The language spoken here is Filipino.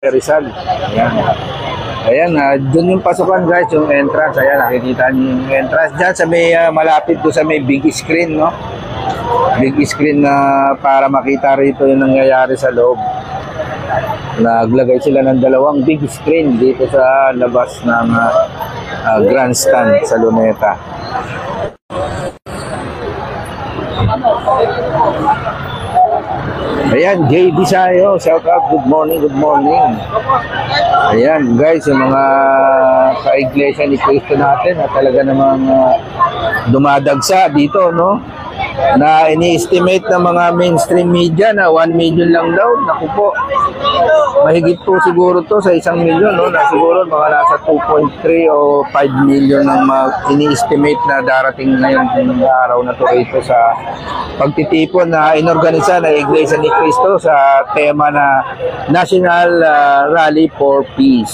Rizal. Ayan. Ayan, dun yung pasukan guys, yung entrance. Ayan, nakikita niyo yung entrance. Diyan sa may malapit doon sa may big screen, no? Big screen na para makita rito yung nangyayari sa loob. Naglagay sila ng dalawang big screen dito sa labas ng grandstand sa Luneta. Ayan, JB Sayo, shout out, good morning, good morning. Ayan guys, yung mga ka-iglesia ni Cristo natin na talaga namang dumadagsa dito, no? Na ini-estimate ng mga mainstream media na 1 million lang daw. Naku po, mahigit po siguro to sa 1 million, no? Na siguro mga nasa 2.3 o 5 million ang ini-estimate na darating ngayon ng araw na to rito sa pagtitipon na inorganisa na Iglesia ni Cristo sa tema na National Rally for Peace.